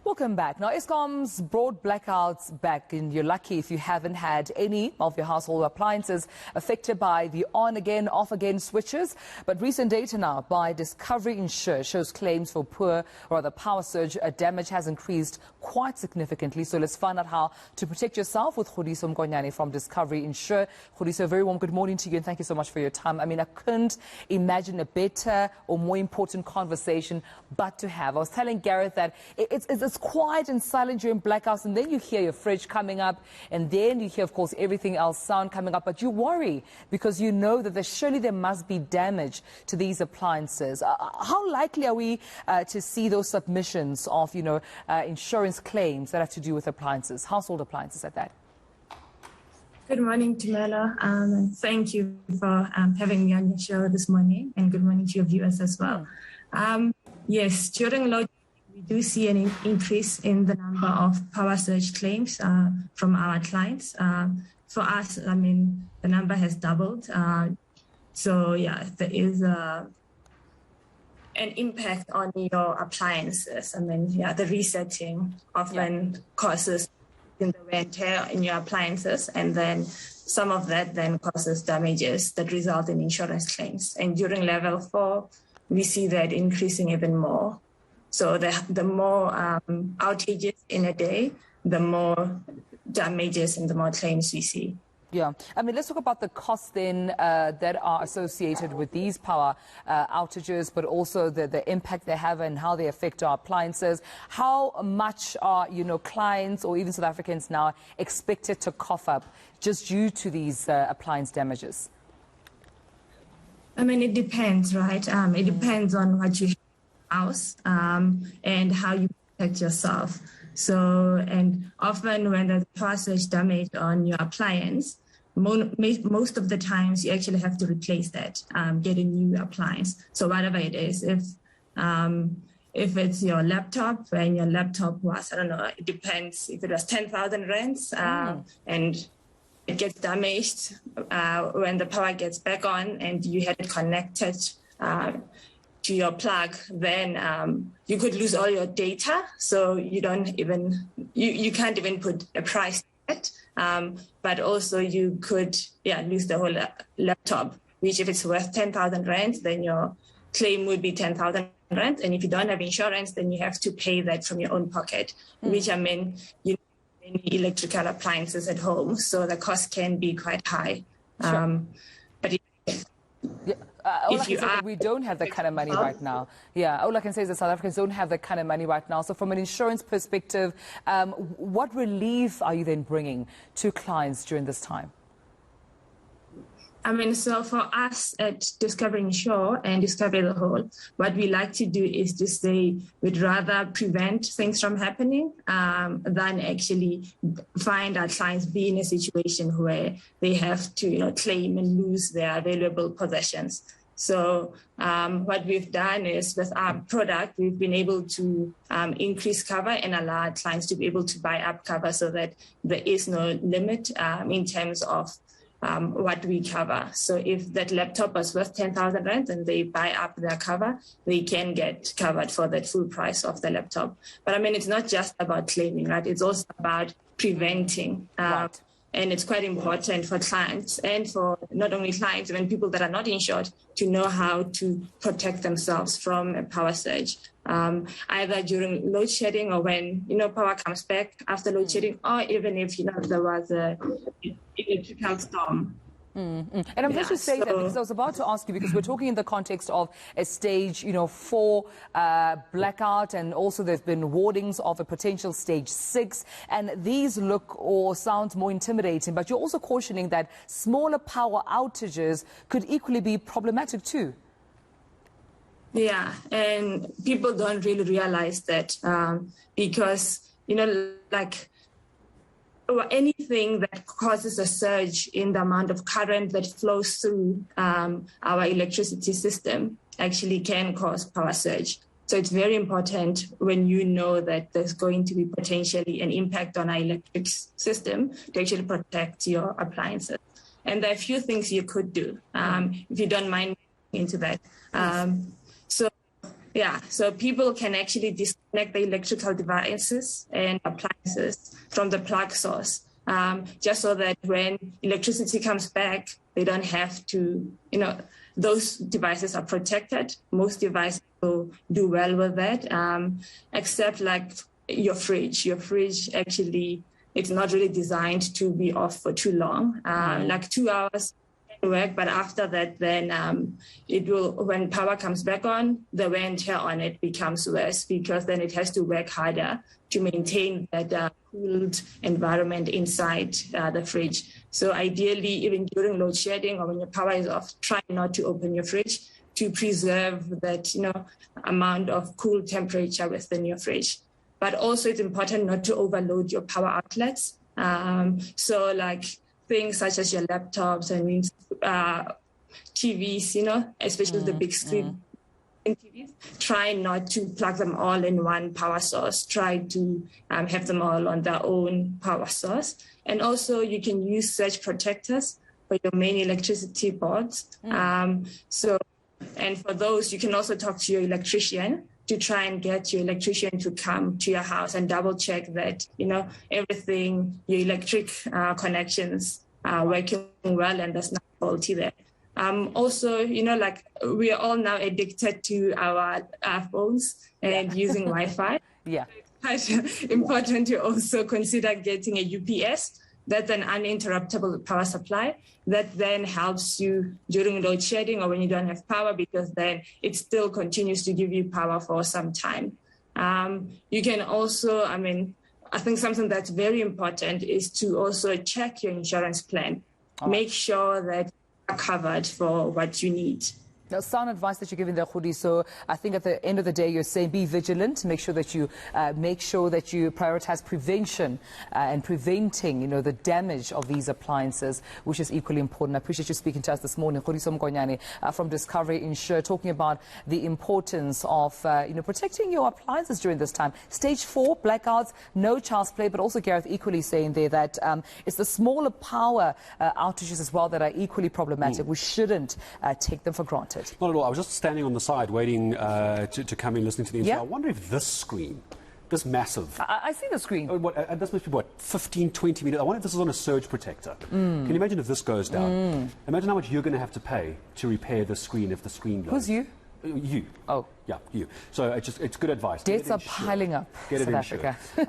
Welcome back. Now, Eskom's brought blackouts back, and you're lucky if you haven't had any of your household appliances affected by the on-again, off-again switches. But recent data now by Discovery Insure shows claims for power surge damage has increased quite significantly. So let's find out how to protect yourself with Kgodiso Mokonyane from Discovery Insure. Kgodiso, very warm good morning to you, and thank you so much for your time. I mean, I couldn't imagine a better or more important conversation but to have. I was telling Gareth that it's quiet and silent during blackouts, and then you hear your fridge coming up, and then you hear, of course, everything else sound coming up, but you worry because you know that surely there must be damage to these appliances. How likely are we to see those submissions of, insurance claims that have to do with appliances, household appliances at that? Good morning, Tumelo, and thank you for having me on your show this morning, and good morning to your viewers as well. Yes, during load we do see an increase in the number of power surge claims from our clients. For us, I mean, the number has doubled. So, yeah, there is an impact on your appliances. I mean, yeah, the resetting often causes in the wear and tear in your appliances, and then some of that then causes damages that result in insurance claims. And during level 4, we see that increasing even more. So the more outages in a day, the more damages and the more claims we see. Yeah. I mean, let's talk about the costs then that are associated with these power outages, but also the impact they have and how they affect our appliances. How much are, clients or even South Africans now expected to cough up just due to these appliance damages? I mean, it depends, right? It depends on what you have in your house and how you protect yourself. So, and often when there's power surge damage on your appliance, most of the times you actually have to replace that, get a new appliance. So whatever it is, if it's your laptop and your laptop was, I don't know, it depends if it was 10,000 rands and it gets damaged when the power gets back on and you had it connected to your plug, then you could lose all your data. So you don't even, you can't even put a price on it. But also you could, lose the whole laptop, which if it's worth 10,000 rands, then your claim would be 10,000 rands. And if you don't have insurance, then you have to pay that from your own pocket, which I mean, any electrical appliances at home, so the cost can be quite high. Sure. But all I can say is that we don't have that kind of money right now. Yeah, all I can say is that South Africans don't have that kind of money right now. So from an insurance perspective, what relief are you then bringing to clients during this time? I mean, so for us at Discovery Insure and Discovery the Whole, what we like to do is to say we'd rather prevent things from happening than actually find our clients be in a situation where they have to, claim and lose their valuable possessions. So what we've done is with our product, we've been able to increase cover and allow clients to be able to buy up cover so that there is no limit in terms of what we cover. So if that laptop was worth 10,000 rand and they buy up their cover, they can get covered for that full price of the laptop. But I mean, it's not just about claiming, right? It's also about preventing. Right. And it's quite important for clients and for not only clients, even people that are not insured to know how to protect themselves from a power surge, either during load shedding or when, power comes back after load shedding, or even if, there was a electrical storm. And I'm glad you say that, because I was about to ask you, because we're talking in the context of a stage, 4 blackout, and also there's been warnings of a potential stage 6, and these look or sound more intimidating, but you're also cautioning that smaller power outages could equally be problematic too. Yeah, and people don't really realize that because, or anything that causes a surge in the amount of current that flows through our electricity system actually can cause power surge. So it's very important when you know that there's going to be potentially an impact on our electric system to actually protect your appliances. And there are a few things you could do if you don't mind into that. So Yeah, so people can actually disconnect the electrical devices and appliances from the plug source, just so that when electricity comes back, they don't have to, those devices are protected. Most devices will do well with that, except like your fridge. Your fridge actually, it's not really designed to be off for too long, like 2 hours. Work, but after that, then it will, when power comes back on, the wear and tear on it becomes worse, because then it has to work harder to maintain that cooled environment inside the fridge. So ideally, even during load shedding or when your power is off, try not to open your fridge to preserve that amount of cool temperature within your fridge. But also, it's important not to overload your power outlets. So like things such as your laptops and TVs, especially the big screen TVs, try not to plug them all in one power source. Try to have them all on their own power source. And also you can use surge protectors for your main electricity boards. And for those, you can also talk to your electrician to try and get your electrician to come to your house and double check that, everything, your electric connections are working well and there's no faulty there. Also, like we are all now addicted to our phones and using Wi-Fi. Yeah. It's quite important to also consider getting a UPS. That's an uninterruptible power supply that then helps you during load shedding or when you don't have power, because then it still continues to give you power for some time. You can also, I think something that's very important is to also check your insurance plan. Make sure that you're covered for what you need. Now, sound advice that you're giving there, Kgodiso. I think at the end of the day, you're saying be vigilant. Make sure that you prioritize prevention and preventing, the damage of these appliances, which is equally important. I appreciate you speaking to us this morning, Kgodiso Mokonyane from Discovery Insure, talking about the importance of, protecting your appliances during this time. Stage 4, blackouts, no child's play, but also Gareth equally saying there that it's the smaller power outages as well that are equally problematic. We shouldn't take them for granted. Not at all. I was just standing on the side waiting to come in, listening to the eNCA. Yeah. I wonder if this screen, this massive... I see the screen. This must be, 15, 20 meters? I wonder if this is on a surge protector. Can you imagine if this goes down? Imagine how much you're going to have to pay to repair the screen if the screen goes. Who's you? You. Oh. Yeah, you. So it's good advice. Debts are piling up, Get it South insured. Africa.